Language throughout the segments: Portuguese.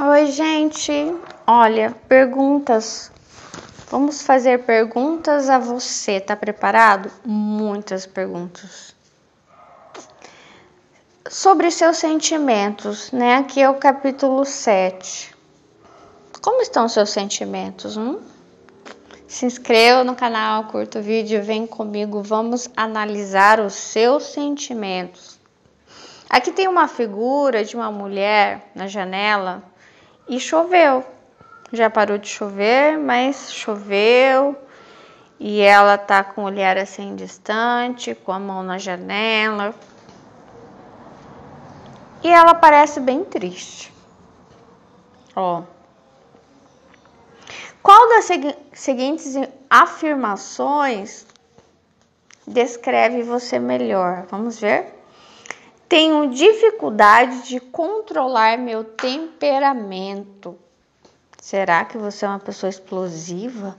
Oi, gente. Olha, perguntas. Vamos fazer perguntas a você. Tá preparado? Muitas perguntas. Sobre seus sentimentos, né? Aqui é o capítulo 7. Como estão seus sentimentos? Se inscreva no canal, curta o vídeo, vem comigo, vamos analisar os seus sentimentos. Aqui tem uma figura de uma mulher na janela e choveu. Já parou de chover, mas choveu e ela tá com o olhar assim distante, com a mão na janela. E ela parece bem triste. Ó. Qual das seguintes afirmações descreve você melhor? Vamos ver. Tenho dificuldade de controlar meu temperamento. Será que você é uma pessoa explosiva?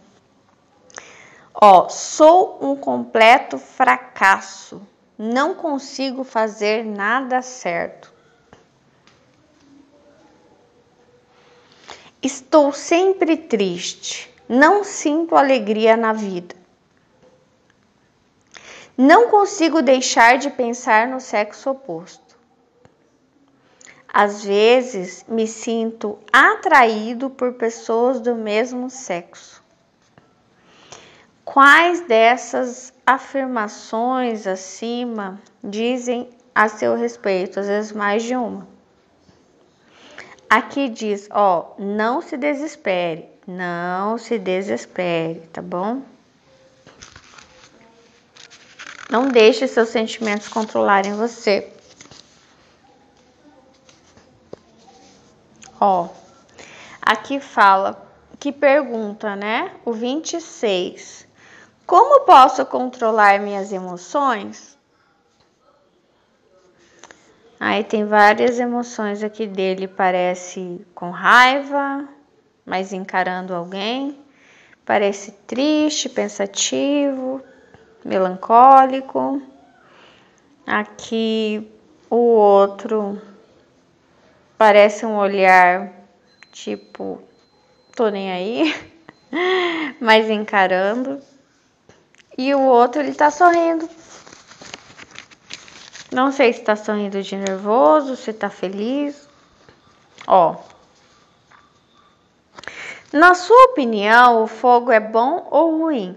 Ó, sou um completo fracasso. Não consigo fazer nada certo. Estou sempre triste. Não sinto alegria na vida. Não consigo deixar de pensar no sexo oposto. Às vezes me sinto atraído por pessoas do mesmo sexo. Quais dessas afirmações acima dizem a seu respeito? Às vezes mais de uma. Aqui diz, ó, não se desespere, tá bom? Não deixe seus sentimentos controlarem você. Ó, aqui fala, que pergunta, né? O 26. Como posso controlar minhas emoções? Aí tem várias emoções aqui dele, parece com raiva, mas encarando alguém. Parece triste, pensativo, melancólico. Aqui o outro parece um olhar tipo, tô nem aí, mas encarando. E o outro, ele tá sorrindo. Não sei se tá sorrindo de nervoso, se tá feliz. Ó. Na sua opinião, o fogo é bom ou ruim?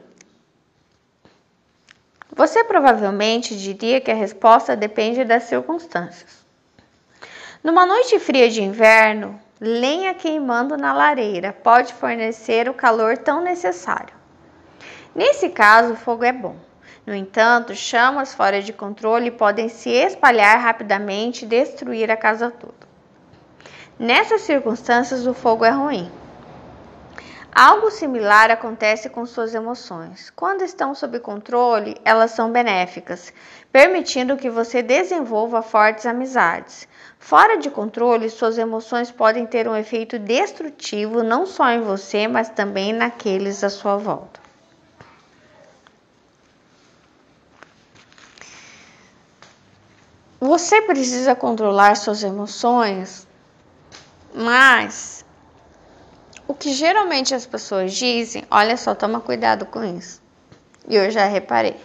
Você provavelmente diria que a resposta depende das circunstâncias. Numa noite fria de inverno, lenha queimando na lareira pode fornecer o calor tão necessário. Nesse caso, o fogo é bom. No entanto, chamas fora de controle podem se espalhar rapidamente e destruir a casa toda. Nessas circunstâncias, o fogo é ruim. Algo similar acontece com suas emoções. Quando estão sob controle, elas são benéficas, permitindo que você desenvolva fortes amizades. Fora de controle, suas emoções podem ter um efeito destrutivo não só em você, mas também naqueles à sua volta. Você precisa controlar suas emoções, mas o que geralmente as pessoas dizem, olha só, toma cuidado com isso. E eu já reparei.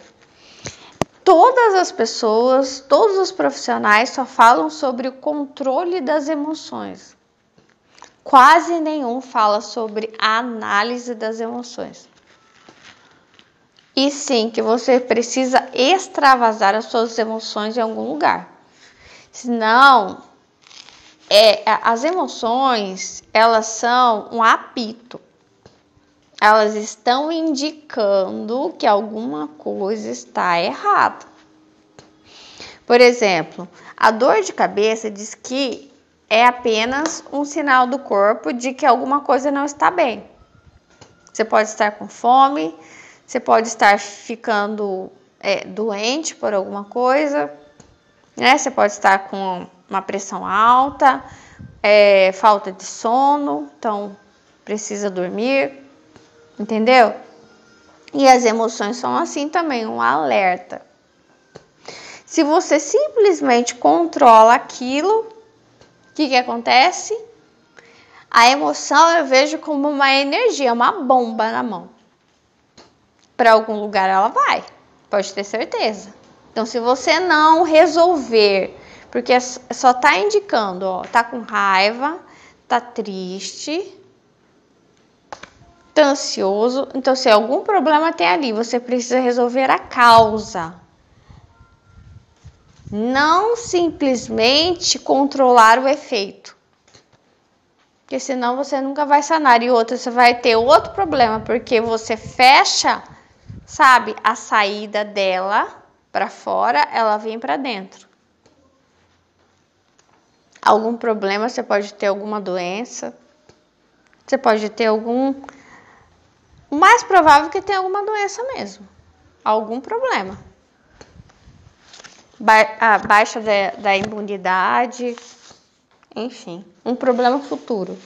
Todas as pessoas, todos os profissionais só falam sobre o controle das emoções. Quase nenhum fala sobre a análise das emoções. E sim, que você precisa extravasar as suas emoções em algum lugar. Senão, as emoções, elas são um apito. Elas estão indicando que alguma coisa está errada. Por exemplo, a dor de cabeça diz que é apenas um sinal do corpo de que alguma coisa não está bem. Você pode estar com fome, você pode estar ficando doente por alguma coisa, né? Você pode estar com uma pressão alta, falta de sono, então precisa dormir, entendeu? E as emoções são assim também, um alerta. Se você simplesmente controla aquilo, o que acontece? A emoção eu vejo como uma energia, uma bomba na mão. Para algum lugar ela vai, pode ter certeza. Então, se você não resolver, porque só tá indicando, ó, tá com raiva, tá triste, tá ansioso. Então, se algum problema tem ali, você precisa resolver a causa. Não simplesmente controlar o efeito. Porque senão você nunca vai sanar. E outra, você vai ter outro problema, porque você fecha, sabe, a saída dela para fora, ela vem para dentro. Algum problema, você pode ter alguma doença, você pode ter algum... O mais provável é que tenha alguma doença mesmo. Algum problema. Baixa da imunidade, enfim, um problema futuro.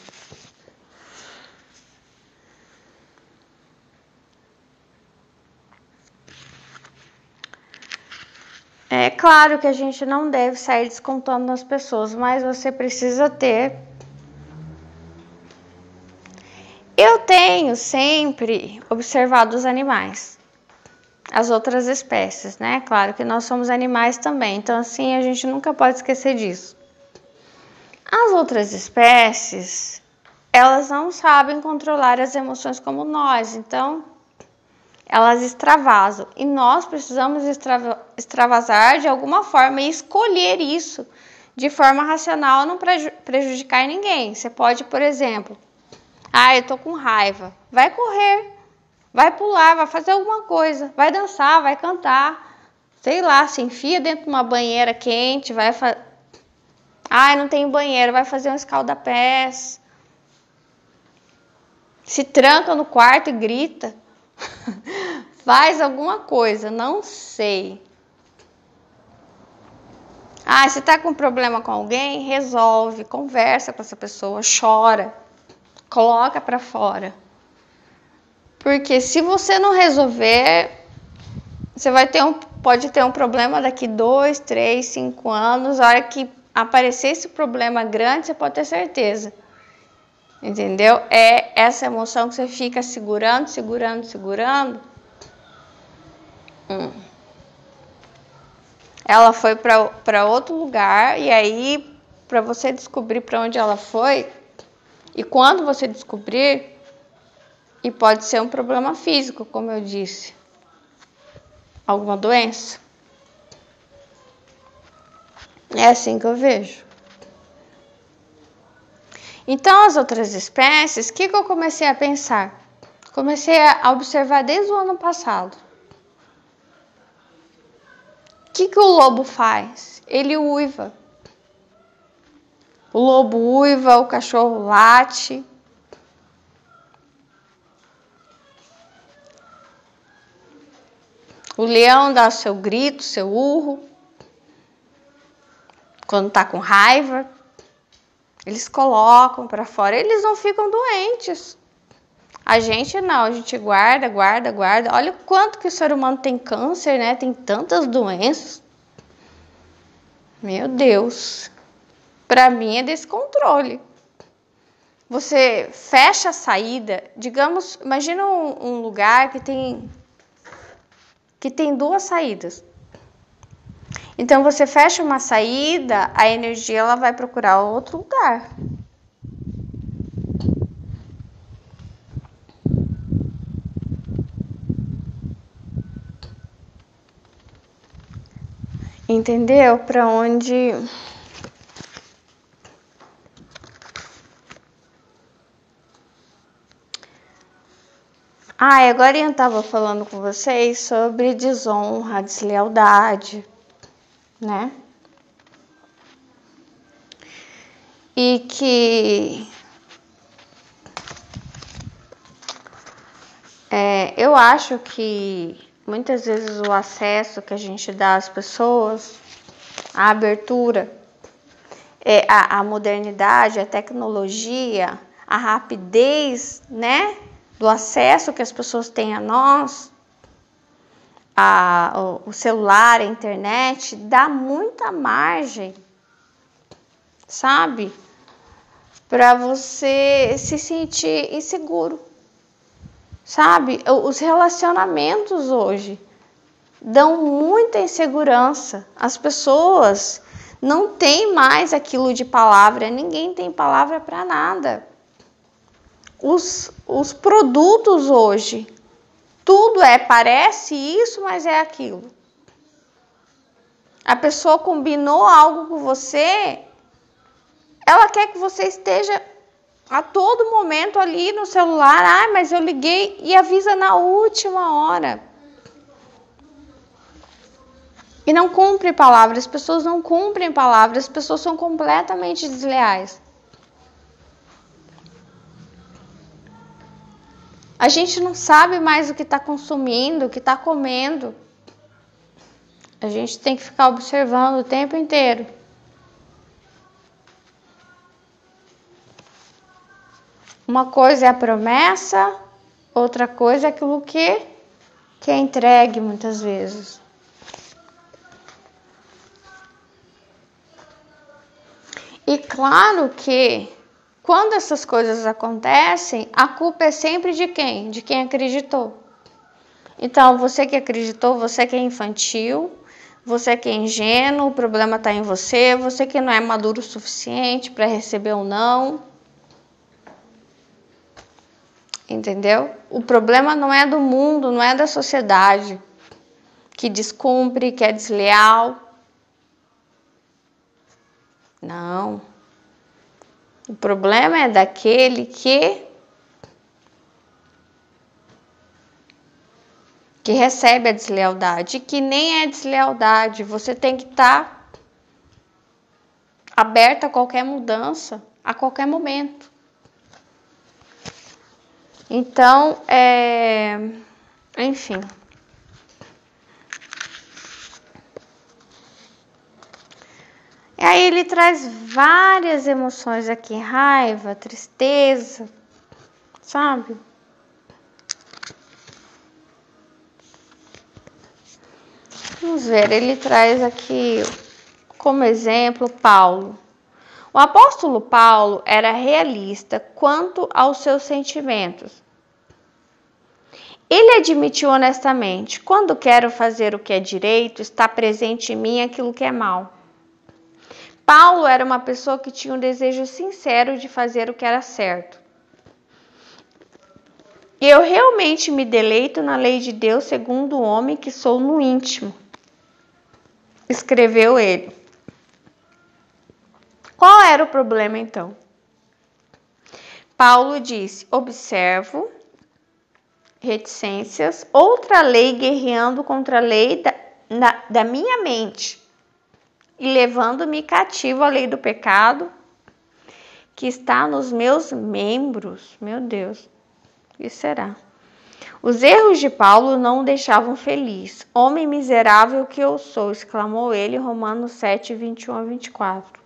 É claro que a gente não deve sair descontando nas pessoas, mas você precisa ter. Eu tenho sempre observado os animais, as outras espécies, né? Claro que nós somos animais também, então assim a gente nunca pode esquecer disso. As outras espécies, elas não sabem controlar as emoções como nós, então elas extravasam. E nós precisamos extravasar de alguma forma e escolher isso de forma racional, não prejudicar ninguém. Você pode, por exemplo, eu tô com raiva. Vai correr, vai pular, vai fazer alguma coisa, vai dançar, vai cantar. Sei lá, se enfia dentro de uma banheira quente, vai fazer... não tem banheiro, vai fazer um escalda-pés. Se tranca no quarto e grita. Faz alguma coisa, não sei. Se tá com problema com alguém, resolve, conversa com essa pessoa, chora, coloca pra fora. Porque se você não resolver, você pode ter um problema daqui 2, 3, 5 anos. A hora que aparecer esse problema grande, você pode ter certeza. Entendeu? É essa emoção que você fica segurando. Ela foi para outro lugar, e aí, para você descobrir para onde ela foi, e quando você descobrir, e pode ser um problema físico, como eu disse, alguma doença. É assim que eu vejo. Então, as outras espécies, o que eu comecei a pensar? Comecei a observar desde o ano passado. O que o lobo faz? Ele uiva. O lobo uiva, o cachorro late. O leão dá seu grito, seu urro. Quando tá com raiva, eles colocam para fora. Eles não ficam doentes. A gente não, a gente guarda. Olha o quanto que o ser humano tem câncer, né? Tem tantas doenças. Meu Deus. Para mim é descontrole. Você fecha a saída, digamos, imagina um lugar que tem 2 saídas. Então você fecha uma saída, a energia ela vai procurar outro lugar. Entendeu? Para onde... agora eu estava falando com vocês sobre desonra, deslealdade, né? E que eu acho que muitas vezes o acesso que a gente dá às pessoas, a abertura, a modernidade, a tecnologia, a rapidez, né, do acesso que as pessoas têm a nós, o celular, a internet, dá muita margem, sabe, para você se sentir inseguro, sabe? Os relacionamentos hoje dão muita insegurança. As pessoas não têm mais aquilo de palavra, ninguém tem palavra para nada. Os produtos hoje, tudo parece isso, mas é aquilo. A pessoa combinou algo com você, ela quer que você esteja a todo momento ali no celular. Mas eu liguei e avisa na última hora. E não cumpre palavras, as pessoas não cumprem palavras, as pessoas são completamente desleais. A gente não sabe mais o que está consumindo, o que está comendo. A gente tem que ficar observando o tempo inteiro. Uma coisa é a promessa, outra coisa é aquilo que é entregue muitas vezes. E claro que quando essas coisas acontecem, a culpa é sempre de quem? De quem acreditou. Então, você que acreditou, você que é infantil, você que é ingênuo, o problema está em você, você que não é maduro o suficiente para receber ou não. Entendeu? O problema não é do mundo, não é da sociedade que descumpre, que é desleal. Não. O problema é daquele que recebe a deslealdade, que nem é deslealdade. Você tem que estar aberto a qualquer mudança, a qualquer momento. Então, enfim. E aí ele traz várias emoções aqui, raiva, tristeza, sabe? Vamos ver, ele traz aqui como exemplo Paulo. O apóstolo Paulo era realista quanto aos seus sentimentos. Ele admitiu honestamente: quando quero fazer o que é direito, está presente em mim aquilo que é mal. Paulo era uma pessoa que tinha um desejo sincero de fazer o que era certo. Eu realmente me deleito na lei de Deus segundo o homem que sou no íntimo, escreveu ele. Qual era o problema então? Paulo disse: observo reticências, outra lei guerreando contra a lei da minha mente e levando-me cativo à lei do pecado que está nos meus membros. Meu Deus, o que será? Os erros de Paulo não o deixavam feliz. Homem miserável que eu sou, exclamou ele, Romanos 7, 21 a 24.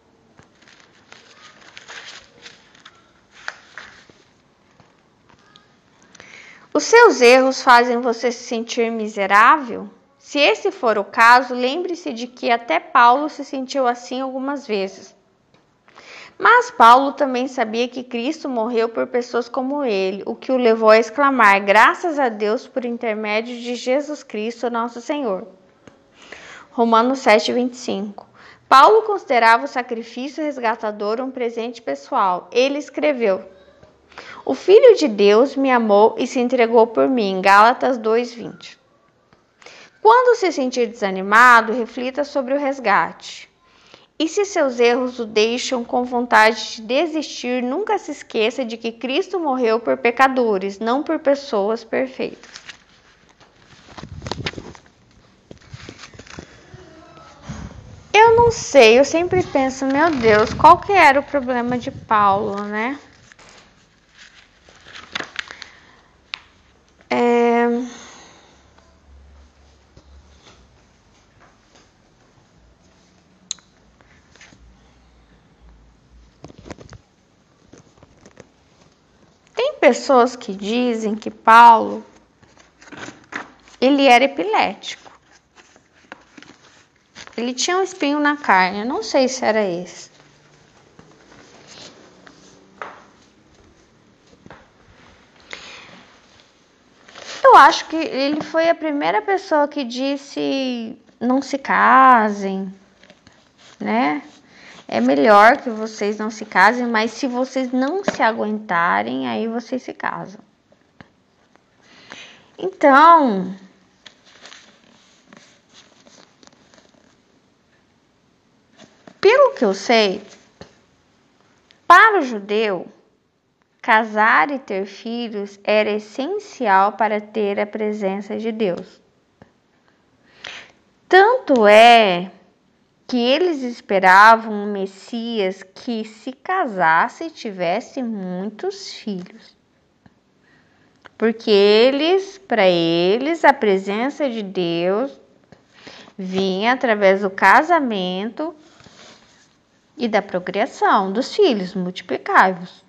Os seus erros fazem você se sentir miserável? Se esse for o caso, lembre-se de que até Paulo se sentiu assim algumas vezes. Mas Paulo também sabia que Cristo morreu por pessoas como ele, o que o levou a exclamar: graças a Deus por intermédio de Jesus Cristo, nosso Senhor. Romanos 7, 25. Paulo considerava o sacrifício resgatador um presente pessoal. Ele escreveu: o Filho de Deus me amou e se entregou por mim. Gálatas 2:20. Quando se sentir desanimado, reflita sobre o resgate. E se seus erros o deixam com vontade de desistir, nunca se esqueça de que Cristo morreu por pecadores, não por pessoas perfeitas. Eu não sei, eu sempre penso, meu Deus, qual que era o problema de Paulo, né? Tem pessoas que dizem que Paulo, ele era epilético. Ele tinha um espinho na carne, eu não sei se era esse. acho que ele foi a primeira pessoa que disse não se casem, né? É melhor que vocês não se casem, mas se vocês não se aguentarem, aí vocês se casam. Então, pelo que eu sei, para o judeu, casar e ter filhos era essencial para ter a presença de Deus. Tanto é que eles esperavam um Messias que se casasse e tivesse muitos filhos. Porque para eles, a presença de Deus vinha através do casamento e da procriação dos filhos multiplicáveis.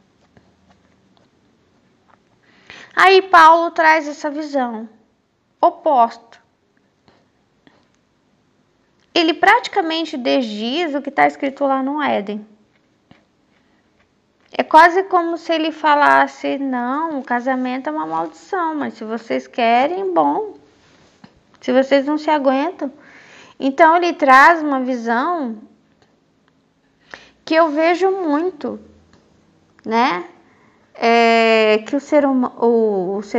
Aí Paulo traz essa visão oposta. Ele praticamente desdiz o que está escrito lá no Éden. É quase como se ele falasse, não, o casamento é uma maldição, mas se vocês querem, bom. Se vocês não se aguentam. Então ele traz uma visão que eu vejo muito, né? Que o ser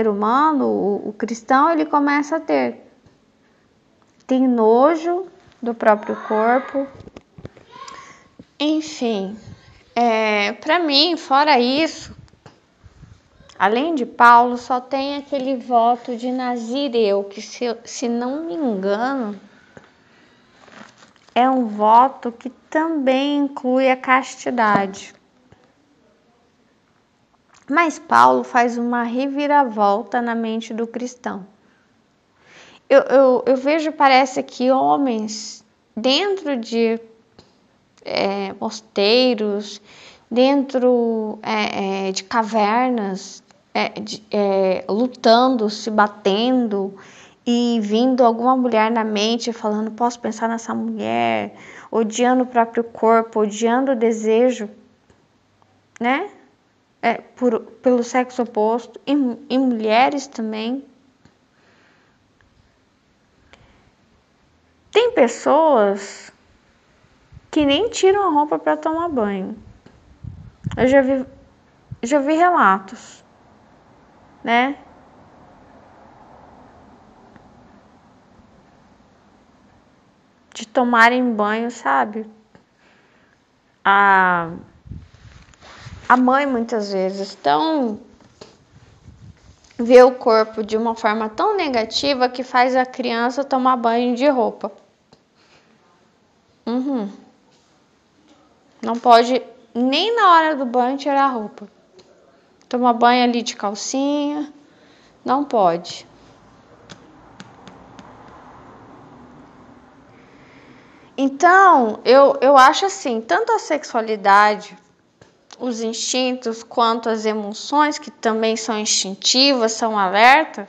humano, o cristão, ele começa a ter. Tem nojo do próprio corpo. Enfim, para mim, fora isso, além de Paulo, só tem aquele voto de Nazireu, que se não me engano, é um voto que também inclui a castidade. Mas Paulo faz uma reviravolta na mente do cristão. Eu vejo, parece que homens dentro de mosteiros, dentro de cavernas, lutando, se batendo e vindo alguma mulher na mente falando, posso pensar nessa mulher, odiando o próprio corpo, odiando o desejo, né? Pelo sexo oposto, e mulheres também. Tem pessoas que nem tiram a roupa para tomar banho. Eu já vi relatos, né? De tomarem banho, sabe? A mãe muitas vezes vê o corpo de uma forma tão negativa que faz a criança tomar banho de roupa. Não pode nem na hora do banho tirar a roupa. Tomar banho ali de calcinha, não pode. Então, eu acho assim, tanto a sexualidade, os instintos, quanto as emoções, que também são instintivas, são alerta,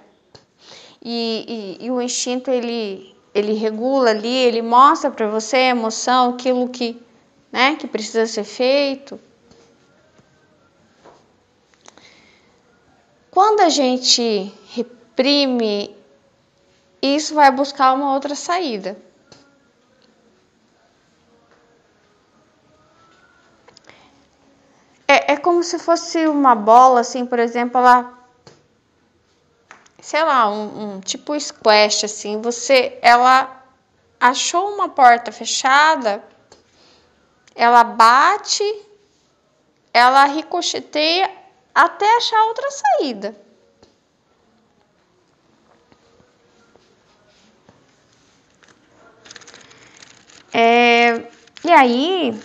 e o instinto, ele regula ali, ele mostra para você a emoção, aquilo que precisa ser feito. Quando a gente reprime, isso vai buscar uma outra saída. É como se fosse uma bola, assim, por exemplo, ela, sei lá, um tipo squash, assim, ela achou uma porta fechada, ela bate, ela ricocheteia até achar outra saída. E aí,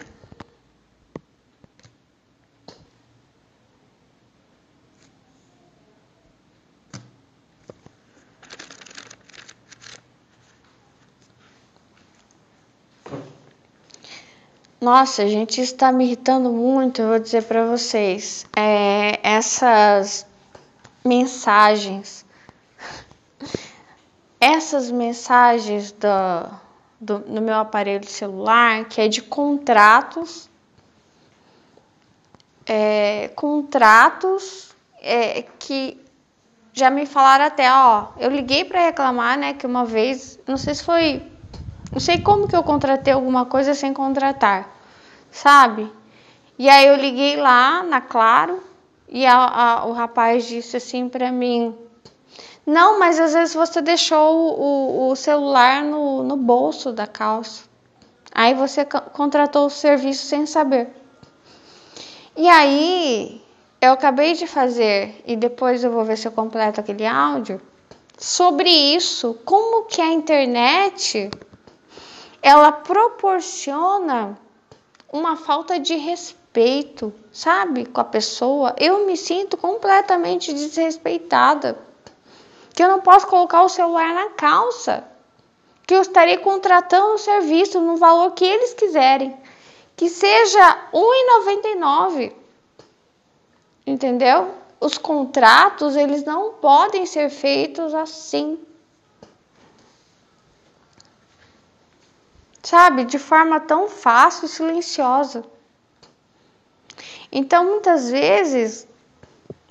nossa, gente, isso está me irritando muito, eu vou dizer para vocês. Essas mensagens no meu aparelho celular, que é de contratos, que Já me falaram até, ó, eu liguei para reclamar, né, que uma vez, não sei como que eu contratei alguma coisa sem contratar, sabe? E aí eu liguei lá na Claro e o rapaz disse assim para mim, não, mas às vezes você deixou o celular no bolso da calça. Aí você contratou o serviço sem saber. E aí, eu acabei de fazer, e depois eu vou ver se eu completo aquele áudio, sobre isso, como que a internet, ela proporciona uma falta de respeito, sabe, com a pessoa. Eu me sinto completamente desrespeitada, que eu não posso colocar o celular na calça, que eu estarei contratando o serviço no valor que eles quiserem, que seja R$1,99, entendeu? Os contratos, eles não podem ser feitos assim, sabe? De forma tão fácil e silenciosa. Então, muitas vezes,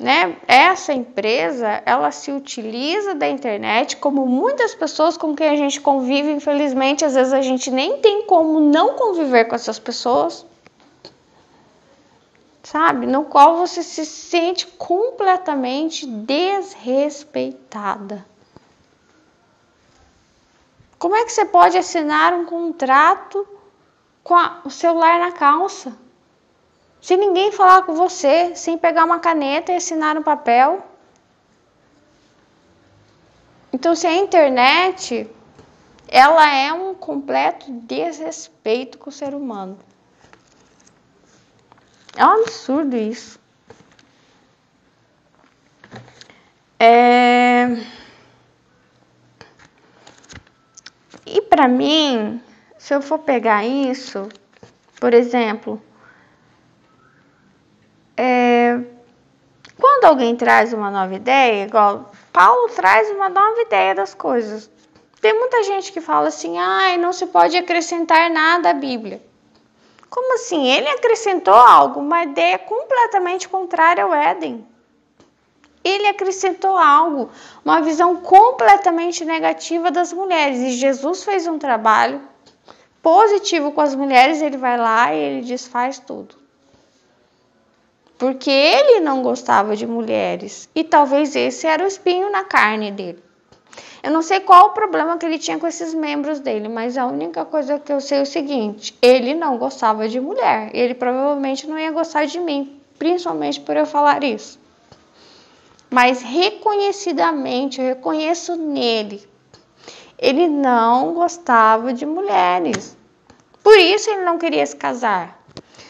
né, essa empresa, ela se utiliza da internet, como muitas pessoas com quem a gente convive, infelizmente, às vezes a gente nem tem como não conviver com essas pessoas, sabe? No qual você se sente completamente desrespeitada. Como é que você pode assinar um contrato com o celular na calça? Sem ninguém falar com você, sem pegar uma caneta e assinar um papel? Então, se a internet, ela é um completo desrespeito com o ser humano. É um absurdo isso. E para mim, se eu for pegar isso, por exemplo, quando alguém traz uma nova ideia, igual Paulo traz uma nova ideia das coisas, tem muita gente que fala assim, não se pode acrescentar nada à Bíblia. Como assim? Ele acrescentou algo, uma ideia completamente contrária ao Éden. Ele acrescentou algo, uma visão completamente negativa das mulheres. E Jesus fez um trabalho positivo com as mulheres, ele vai lá e ele desfaz tudo. Porque ele não gostava de mulheres. E talvez esse era o espinho na carne dele. Eu não sei qual o problema que ele tinha com esses membros dele, mas a única coisa que eu sei é o seguinte, ele não gostava de mulher. Ele provavelmente não ia gostar de mim, principalmente por eu falar isso. Mas reconhecidamente, eu reconheço nele, ele não gostava de mulheres. Por isso ele não queria se casar.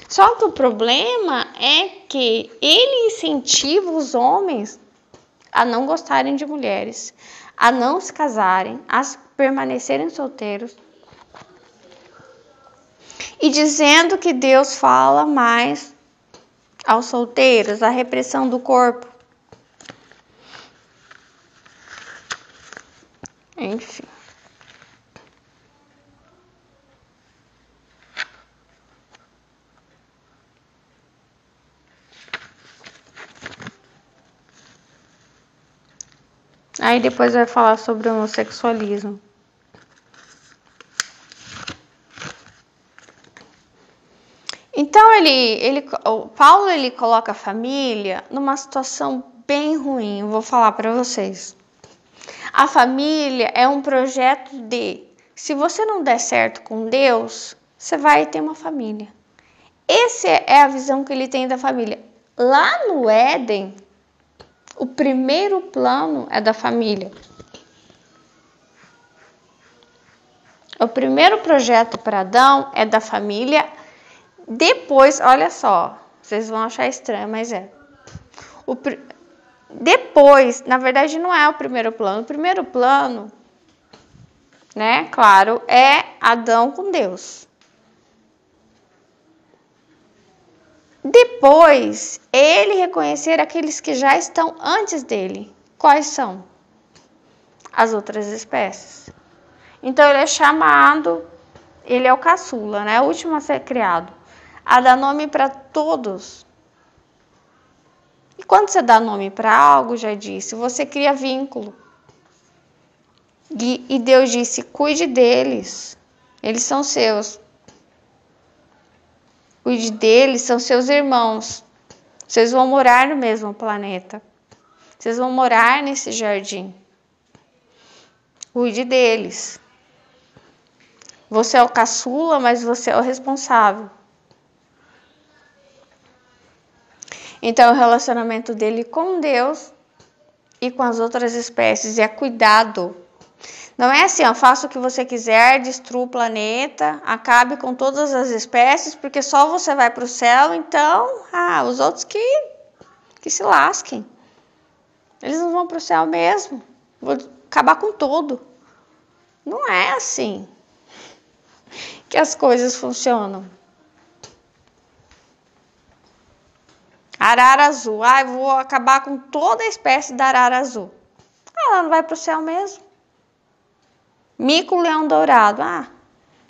Só que o problema é que ele incentiva os homens a não gostarem de mulheres, a não se casarem, a permanecerem solteiros. E dizendo que Deus fala mais aos solteiros, a repressão do corpo. Enfim. Aí depois vai falar sobre o homossexualismo. Então o Paulo ele coloca a família numa situação bem ruim. Eu vou falar para vocês. A família é um projeto se você não der certo com Deus, você vai ter uma família. Essa é a visão que ele tem da família. Lá no Éden, o primeiro plano é da família. O primeiro projeto para Adão é da família. Depois, olha só, vocês vão achar estranho, mas é. Depois, na verdade, não é o primeiro plano. O primeiro plano, né, claro, é Adão com Deus. Depois, ele reconhecer aqueles que já estão antes dele. Quais são? As outras espécies. Então, ele é chamado, ele é o caçula, né, o último a ser criado, a dar nome para todos. E quando você dá nome para algo, já disse, você cria vínculo. E Deus disse, cuide deles. Eles são seus. Cuide deles, são seus irmãos. Vocês vão morar no mesmo planeta. Vocês vão morar nesse jardim. Cuide deles. Você é o caçula, mas você é o responsável. Então, o relacionamento dele com Deus e com as outras espécies é cuidado. Não é assim, ó, faça o que você quiser, destrua o planeta, acabe com todas as espécies, porque só você vai para o céu, então, os outros que se lasquem. Eles não vão para o céu mesmo. Vou acabar com tudo. Não é assim que as coisas funcionam. Arara azul. Eu vou acabar com toda a espécie da arara azul. Ela não vai para o céu mesmo. Mico-leão dourado.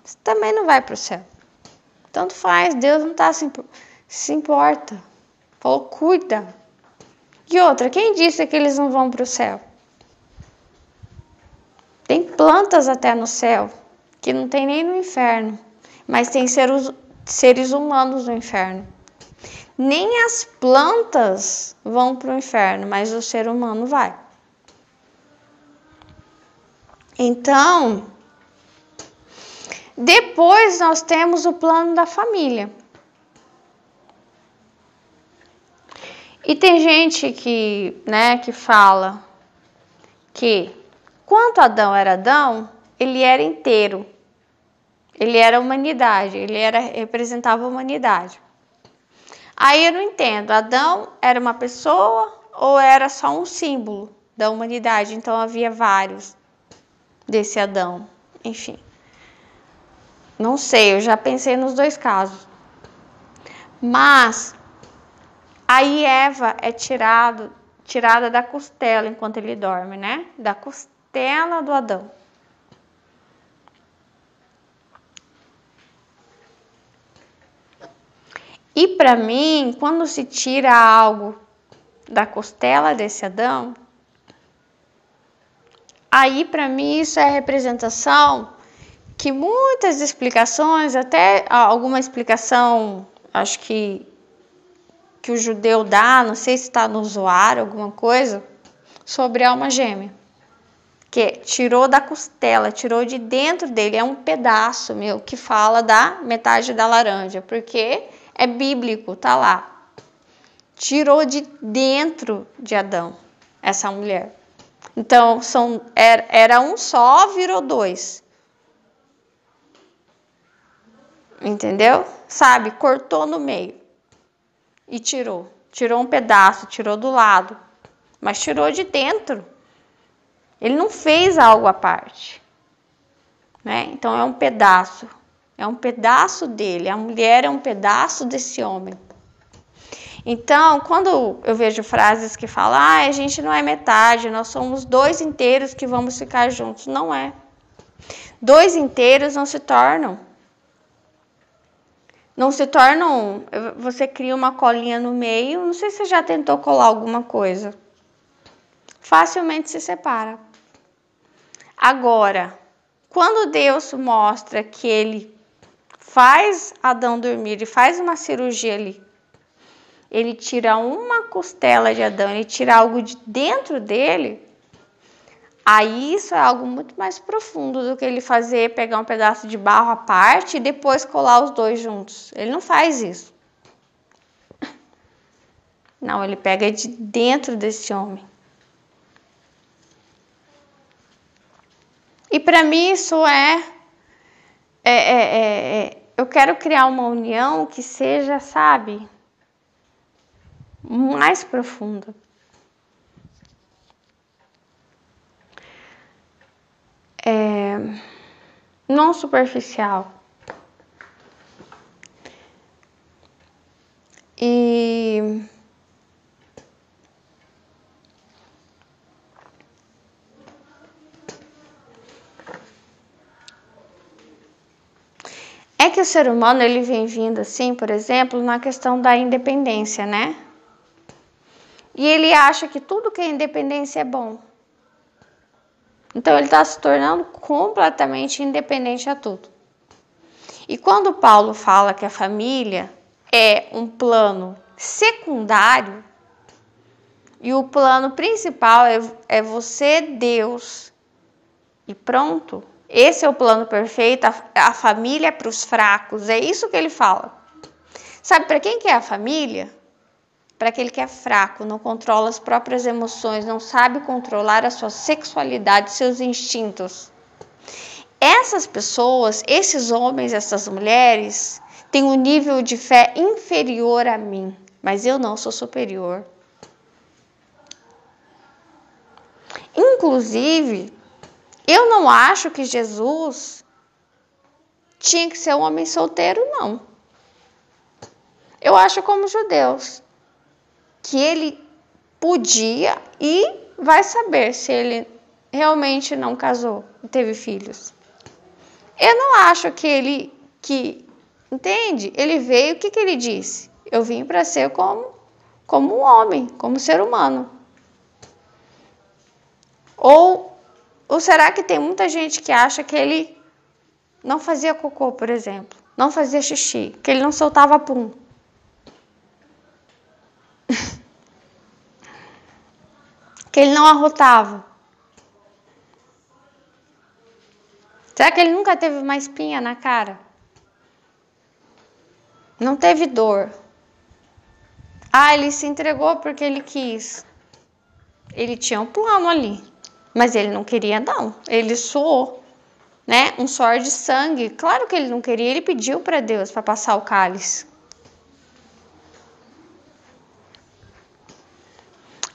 Você também não vai para o céu. Tanto faz. Deus não está se importa. Falou, cuida. E outra, quem disse que eles não vão para o céu? Tem plantas até no céu, que não tem nem no inferno. Mas tem seres humanos no inferno. Nem as plantas vão para o inferno, mas o ser humano vai. Então, depois nós temos o plano da família. E tem gente que fala que quando Adão era Adão, ele era inteiro. Ele era a humanidade, representava a humanidade. Aí eu não entendo, Adão era uma pessoa ou era só um símbolo da humanidade? Então havia vários desse Adão, enfim. Não sei, eu já pensei nos dois casos. Mas aí Eva é tirada da costela enquanto ele dorme, né? Da costela do Adão. E para mim, quando se tira algo da costela desse Adão, aí para mim isso é a representação que muitas explicações, até alguma explicação, acho que o judeu dá, não sei se está no Zohar, alguma coisa, sobre a alma gêmea. Que tirou da costela, tirou de dentro dele, é um pedaço, que fala da metade da laranja, porque é bíblico, tá lá. Tirou de dentro de Adão, essa mulher. Então, era um só, virou dois. Entendeu? Sabe? Cortou no meio e tirou. Tirou um pedaço, tirou do lado, mas tirou de dentro. Ele não fez algo à parte, né? Então é um pedaço dele. A mulher é um pedaço desse homem. Então, quando eu vejo frases que falam, a gente não é metade, nós somos dois inteiros que vamos ficar juntos. Não é. Dois inteiros não se tornam. Não se tornam. Você cria uma colinha no meio. Não sei se você já tentou colar alguma coisa. Facilmente se separa. Agora, quando Deus mostra que ele faz Adão dormir e faz uma cirurgia ali, ele tira uma costela de Adão, ele tira algo de dentro dele, aí isso é algo muito mais profundo do que ele pegar um pedaço de barro à parte e depois colar os dois juntos. Ele não faz isso. Não, ele pega de dentro desse homem. E para mim isso eu quero criar uma união que seja, sabe, mais profunda. Não superficial. E é que o ser humano ele vem vindo assim, por exemplo, na questão da independência, né? E ele acha que tudo que é independência é bom. Então ele está se tornando completamente independente a tudo. E quando Paulo fala que a família é um plano secundário, e o plano principal é você, Deus, e pronto. Esse é o plano perfeito, a família é para os fracos, é isso que ele fala. Sabe para quem que é a família? Para aquele que é fraco, não controla as próprias emoções, não sabe controlar a sua sexualidade, seus instintos. Essas pessoas, esses homens, essas mulheres, têm um nível de fé inferior a mim, mas eu não sou superior. Inclusive, eu não acho que Jesus tinha que ser um homem solteiro, não. Eu acho como judeus, que ele podia e vai saber se ele realmente não casou e teve filhos. Eu não acho que entende? Ele veio, o que ele disse? Eu vim para ser como um homem, como ser humano. Ou será que tem muita gente que acha que ele não fazia cocô, por exemplo, não fazia xixi, que ele não soltava pum? Que ele não arrotava? Será que ele nunca teve uma espinha na cara? Não teve dor? Ele se entregou porque ele quis. Ele tinha um plano ali, mas ele não queria não. Ele suou, né? Um suor de sangue. Claro que ele não queria, ele pediu para Deus para passar o cálice.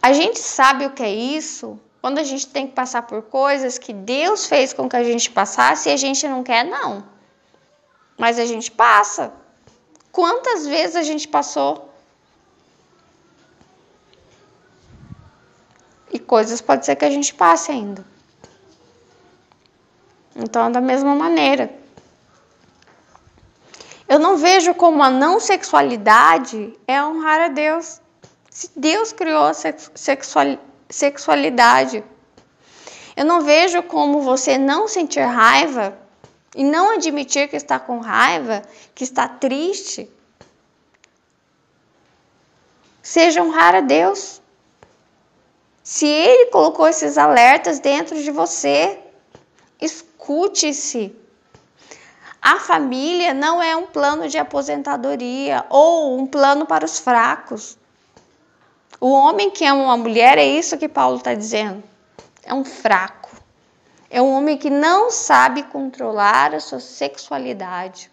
A gente sabe o que é isso quando a gente tem que passar por coisas que Deus fez com que a gente passasse e a gente não quer, não. Mas a gente passa. Quantas vezes a gente passou? E coisas pode ser que a gente passe ainda. Então, da mesma maneira. Eu não vejo como a não sexualidade é honrar a Deus. Se Deus criou a sexualidade, eu não vejo como você não sentir raiva e não admitir que está com raiva, que está triste, seja honrar a Deus. Se Ele colocou esses alertas dentro de você, escute-se. A família não é um plano de aposentadoria ou um plano para os fracos. O homem que ama uma mulher, é isso que Paulo está dizendo. É um fraco. É um homem que não sabe controlar a sua sexualidade.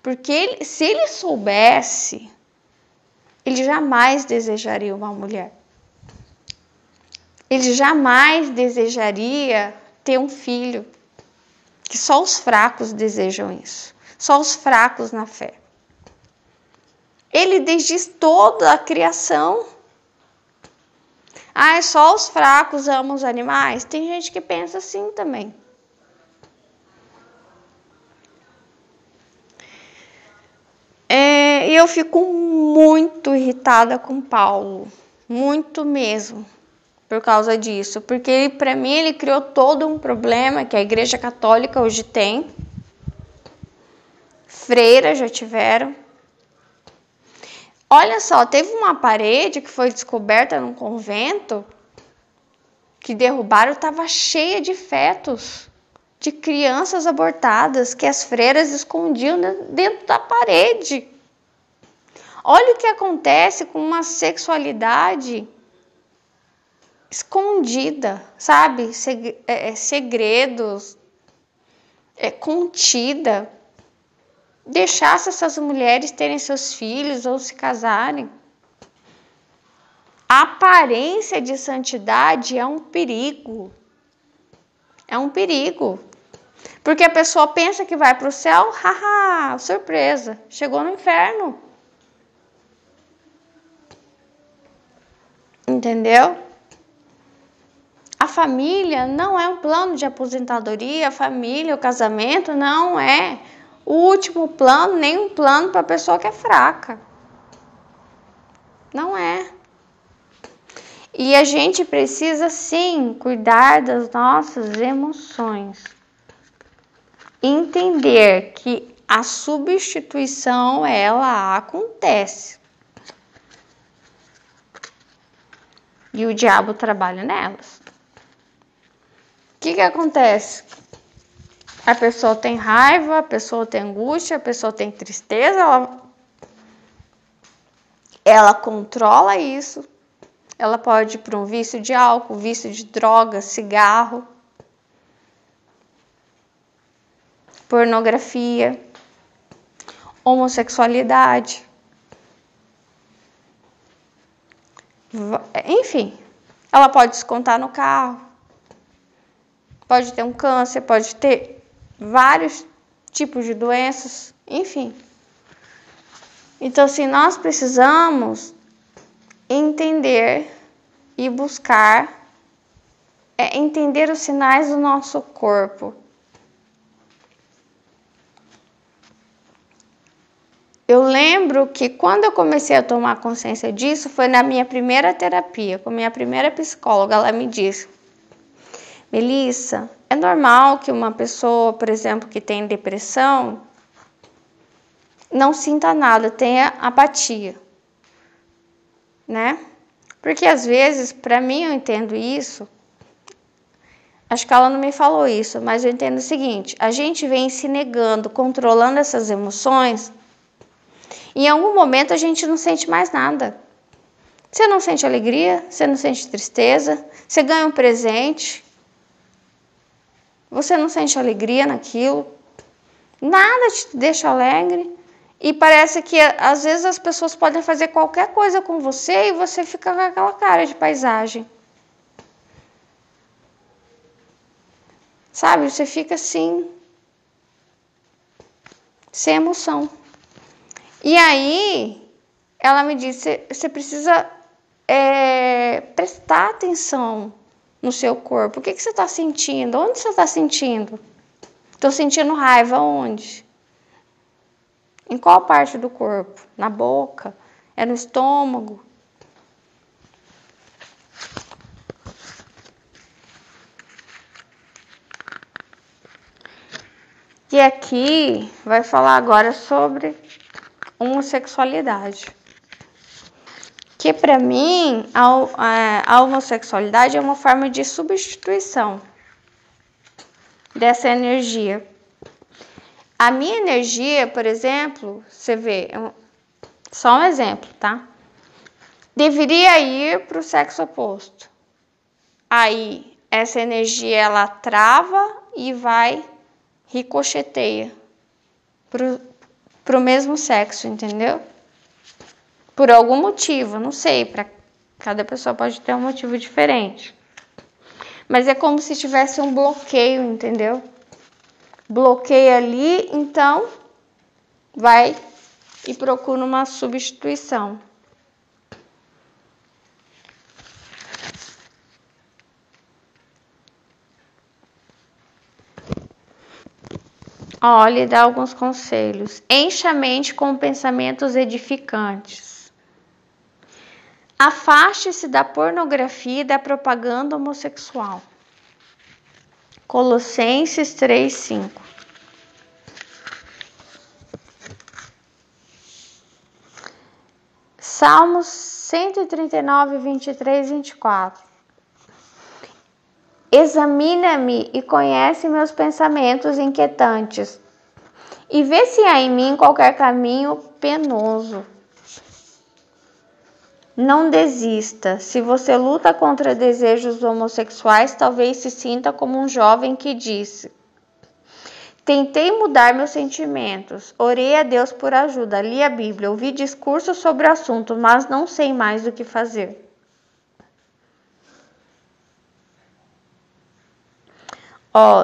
Porque se ele soubesse, ele jamais desejaria uma mulher. Ele jamais desejaria ter um filho. Que só os fracos desejam isso. Só os fracos na fé. Ele desdiz toda a criação. Só os fracos amam os animais? Tem gente que pensa assim também. E eu fico muito irritada com Paulo. Muito mesmo. Por causa disso. Porque para mim ele criou todo um problema que a Igreja Católica hoje tem. Freiras já tiveram. Olha só, teve uma parede que foi descoberta num convento que derrubaram, estava cheia de fetos de crianças abortadas que as freiras escondiam dentro da parede. Olha o que acontece com uma sexualidade escondida, sabe? Segredos, contida. Deixasse essas mulheres terem seus filhos ou se casarem. A aparência de santidade é um perigo. É um perigo. Porque a pessoa pensa que vai para o céu, haha, surpresa, chegou no inferno. Entendeu? A família não é um plano de aposentadoria, a família, o casamento não é o último plano, nem um plano para a pessoa que é fraca. Não é. E a gente precisa sim cuidar das nossas emoções. Entender que a substituição ela acontece. E o diabo trabalha nelas. O que acontece? A pessoa tem raiva, a pessoa tem angústia, a pessoa tem tristeza, ela controla isso. Ela pode ir para um vício de álcool, vício de droga, cigarro, pornografia, homossexualidade. Enfim, ela pode descontar no carro, pode ter um câncer, pode ter vários tipos de doenças, enfim. Então, assim, nós precisamos entender e buscar entender os sinais do nosso corpo. Eu lembro que quando eu comecei a tomar consciência disso, foi na minha primeira terapia, com a minha primeira psicóloga. Ela me disse: Melissa, é normal que uma pessoa, por exemplo, que tem depressão, não sinta nada, tenha apatia, né? Porque às vezes, para mim, eu entendo isso. Acho que ela não me falou isso, mas eu entendo o seguinte: a gente vem se negando, controlando essas emoções, e em algum momento a gente não sente mais nada. Você não sente alegria, você não sente tristeza, você ganha um presente, você não sente alegria naquilo, nada te deixa alegre. E parece que às vezes as pessoas podem fazer qualquer coisa com você e você fica com aquela cara de paisagem. Sabe, você fica assim, sem emoção. E aí, ela me disse, você precisa prestar atenção no seu corpo. O que você está sentindo? Onde você está sentindo? Estou sentindo raiva onde? Em qual parte do corpo? Na boca? É no estômago? E aqui vai falar agora sobre homossexualidade. Que para mim, a homossexualidade é uma forma de substituição dessa energia. A minha energia, por exemplo, você vê, só um exemplo, tá? Deveria ir para o sexo oposto. Aí, essa energia, ela trava e vai, ricocheteia pro mesmo sexo, entendeu? Por algum motivo, não sei, para cada pessoa pode ter um motivo diferente. Mas é como se tivesse um bloqueio, entendeu? Bloqueia ali, então vai e procura uma substituição. Olha, dá alguns conselhos. Encha a mente com pensamentos edificantes. Afaste-se da pornografia e da propaganda homossexual. Colossenses 3:5. Salmos 139, 23 e 24. Examina-me e conhece meus pensamentos inquietantes, e vê se há em mim qualquer caminho penoso. Não desista. Se você luta contra desejos homossexuais, talvez se sinta como um jovem que disse: tentei mudar meus sentimentos, orei a Deus por ajuda, li a Bíblia, ouvi discursos sobre o assunto, mas não sei mais o que fazer.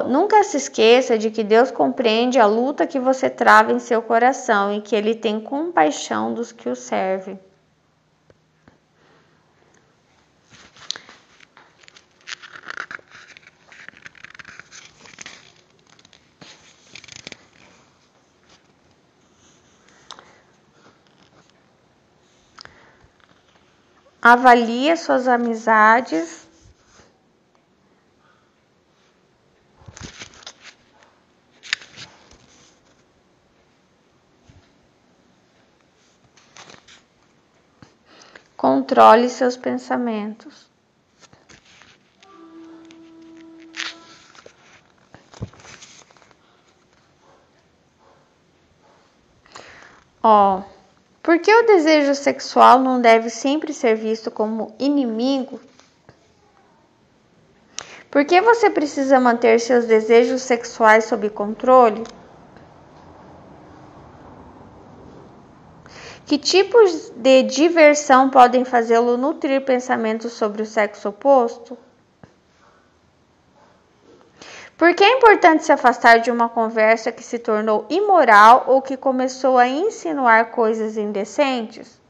Nunca se esqueça de que Deus compreende a luta que você trava em seu coração e que Ele tem compaixão dos que o servem. Avalie suas amizades. Controle seus pensamentos. Por que o desejo sexual não deve sempre ser visto como inimigo? Por que você precisa manter seus desejos sexuais sob controle? Que tipos de diversão podem fazê-lo nutrir pensamentos sobre o sexo oposto? Por que é importante se afastar de uma conversa que se tornou imoral ou que começou a insinuar coisas indecentes?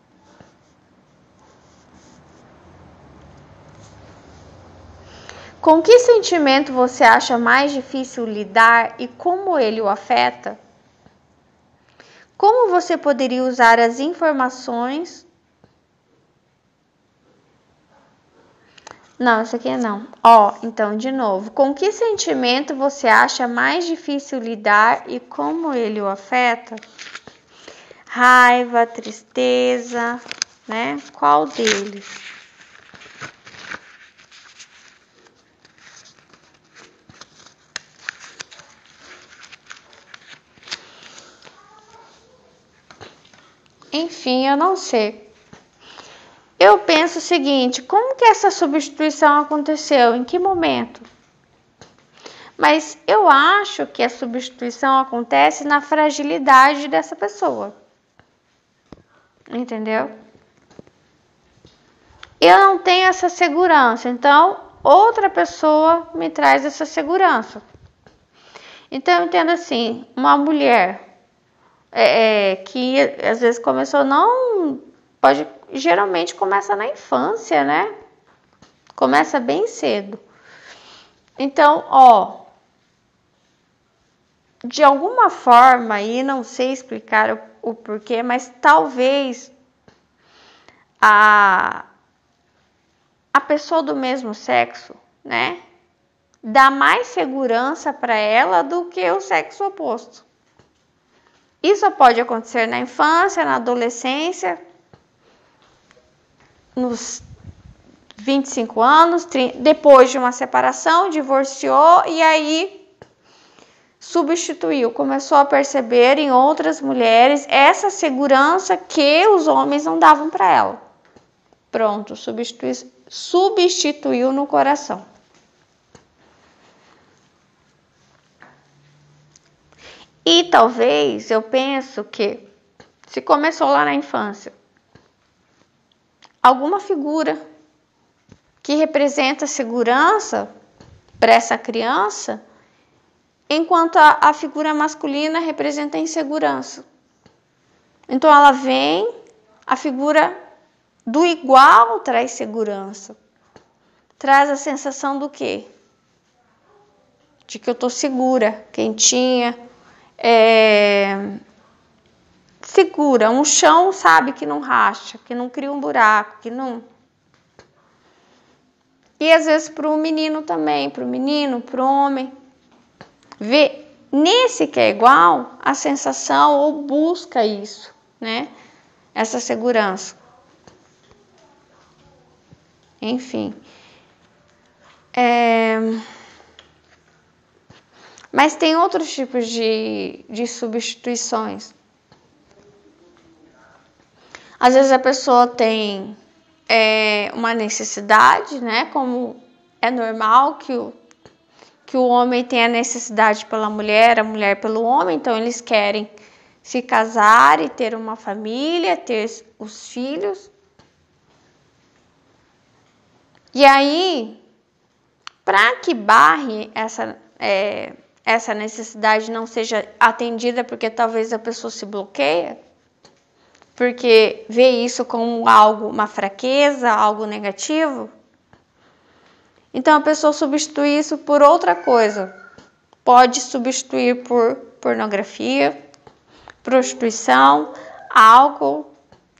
Com que sentimento você acha mais difícil lidar e como ele o afeta? Como você poderia usar as informações? Não, isso aqui não. Então, de novo. Com que sentimento você acha mais difícil lidar e como ele o afeta? Raiva, tristeza, né? Qual deles? Enfim, eu não sei. Eu penso o seguinte, como que essa substituição aconteceu? Em que momento? Mas eu acho que a substituição acontece na fragilidade dessa pessoa. Entendeu? Eu não tenho essa segurança, então outra pessoa me traz essa segurança. Então eu entendo assim, uma mulher que às vezes começou, geralmente começa na infância, né? Começa bem cedo. Então, de alguma forma, aí não sei explicar o porquê, mas talvez a pessoa do mesmo sexo, né, dá mais segurança para ela do que o sexo oposto. Isso pode acontecer na infância, na adolescência, nos 25 anos, depois de uma separação, divorciou e aí substituiu, começou a perceber em outras mulheres essa segurança que os homens não davam para ela. Pronto, substituiu no coração. E talvez, eu penso que se começou lá na infância, alguma figura que representa segurança para essa criança, enquanto a figura masculina representa insegurança. Então ela vem, a figura do igual traz segurança. Traz a sensação do quê? De que eu tô segura, quentinha, segura, um chão, sabe, que não racha, que não cria um buraco, que não... E às vezes para o menino também, para o homem, vê nesse que é igual a sensação ou busca isso, né? Essa segurança. Enfim. Mas tem outros tipos de substituições. Às vezes a pessoa tem uma necessidade, né? Como é normal que o homem tenha necessidade pela mulher, a mulher pelo homem, então eles querem se casar e ter uma família, ter os filhos. E aí, para que barre essa necessidade não seja atendida, porque talvez a pessoa se bloqueia, porque vê isso como algo, uma fraqueza, algo negativo. Então a pessoa substitui isso por outra coisa. Pode substituir por pornografia, prostituição, álcool,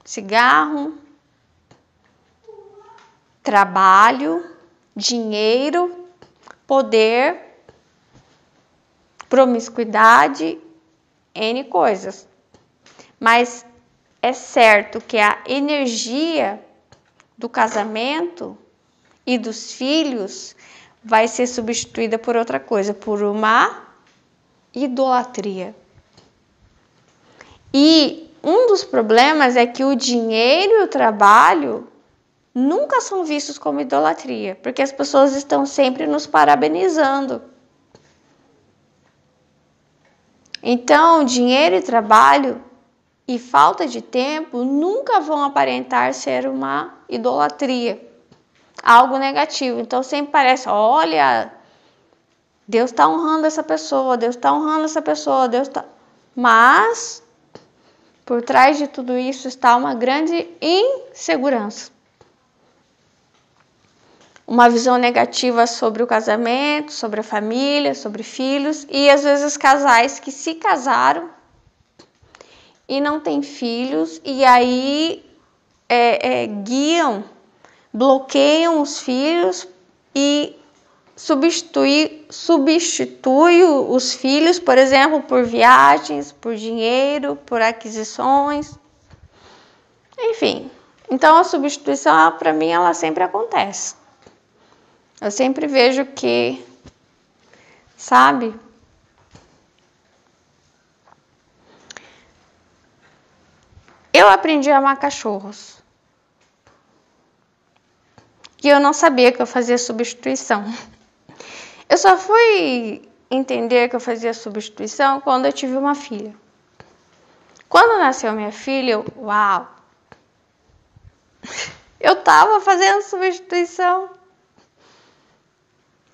cigarro. trabalho, dinheiro, poder, promiscuidade, N coisas. Mas é certo que a energia do casamento e dos filhos vai ser substituída por outra coisa, por uma idolatria. E um dos problemas é que o dinheiro e o trabalho nunca são vistos como idolatria, porque as pessoas estão sempre nos parabenizando. Então, dinheiro e trabalho e falta de tempo nunca vão aparentar ser uma idolatria, algo negativo. Então, sempre parece, olha, Deus está honrando essa pessoa, Deus está honrando essa pessoa, Deus está... Mas, por trás de tudo isso está uma grande insegurança. Uma visão negativa sobre o casamento, sobre a família, sobre filhos. E às vezes casais que se casaram e não têm filhos. E aí guiam, bloqueiam os filhos e substitui os filhos, por exemplo, por viagens, por dinheiro, por aquisições. Enfim, então a substituição, para mim, ela sempre acontece. Eu sempre vejo que, sabe? Eu aprendi a amar cachorros. E eu não sabia que eu fazia substituição. Eu só fui entender que eu fazia substituição quando eu tive uma filha. Quando nasceu minha filha, uau! Eu tava fazendo substituição.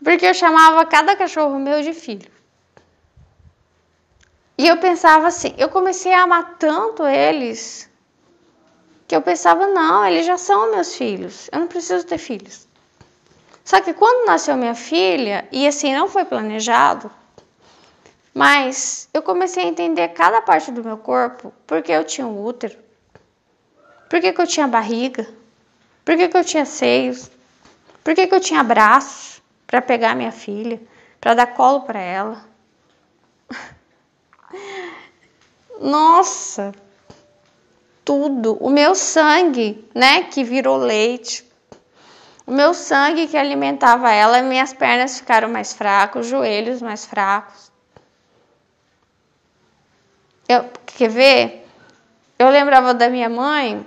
Porque eu chamava cada cachorro meu de filho. E eu pensava assim, eu comecei a amar tanto eles, que eu pensava, não, eles já são meus filhos, eu não preciso ter filhos. Só que quando nasceu minha filha, e assim não foi planejado, mas eu comecei a entender cada parte do meu corpo, porque eu tinha um útero, porque eu tinha barriga, porque eu tinha seios, porque eu tinha braços, para pegar minha filha, para dar colo para ela. Nossa, tudo. O meu sangue, né, que virou leite. O meu sangue que alimentava ela, minhas pernas ficaram mais fracas, os joelhos mais fracos. Quer ver? Eu lembrava da minha mãe,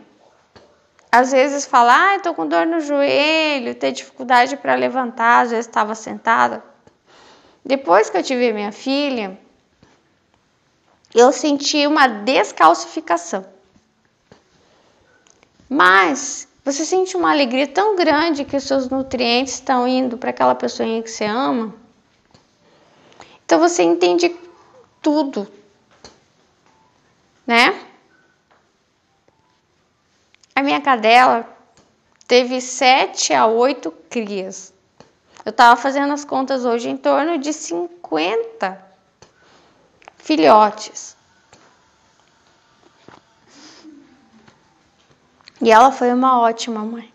às vezes falar, tô com dor no joelho, ter dificuldade para levantar, às vezes estava sentada. Depois que eu tive minha filha, eu senti uma descalcificação. Mas você sente uma alegria tão grande que os seus nutrientes estão indo para aquela pessoinha que você ama. Então você entende tudo, né? A minha cadela teve 7 a 8 crias. Eu estava fazendo as contas hoje, em torno de 50 filhotes. E ela foi uma ótima mãe.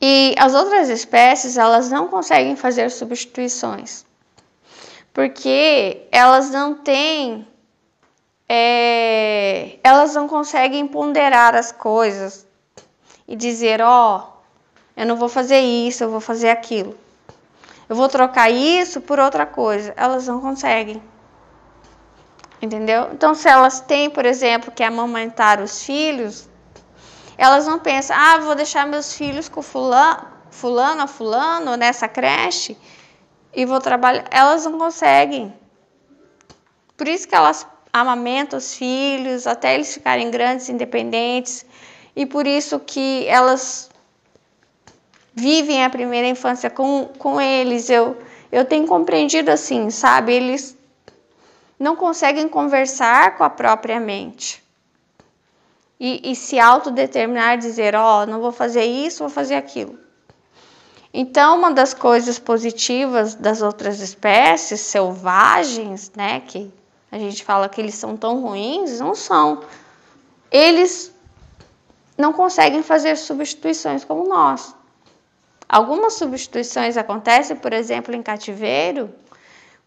E as outras espécies, elas não conseguem fazer substituições. Porque elas não têm... elas não conseguem ponderar as coisas e dizer, eu não vou fazer isso, eu vou fazer aquilo. Eu vou trocar isso por outra coisa. Elas não conseguem. Entendeu? Então, se elas têm, por exemplo, que amamentar os filhos, elas não pensam, vou deixar meus filhos com fulano nessa creche e vou trabalhar. Elas não conseguem. Por isso que elas amamentam os filhos até eles ficarem grandes, independentes, e por isso que elas vivem a primeira infância com eles. Eu tenho compreendido assim, sabe? Eles não conseguem conversar com a própria mente e se autodeterminar, dizer, não vou fazer isso, vou fazer aquilo. Então, uma das coisas positivas das outras espécies selvagens, né, que a gente fala que eles são tão ruins, não são. Eles não conseguem fazer substituições como nós. Algumas substituições acontecem, por exemplo, em cativeiro,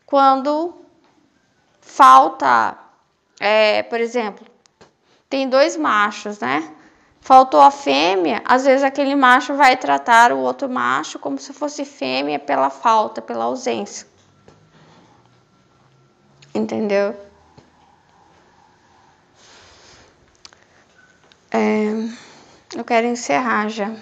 quando falta, por exemplo, tem 2 machos, né? Faltou a fêmea, às vezes aquele macho vai tratar o outro macho como se fosse fêmea pela falta, pela ausência. Entendeu? Eu quero encerrar já.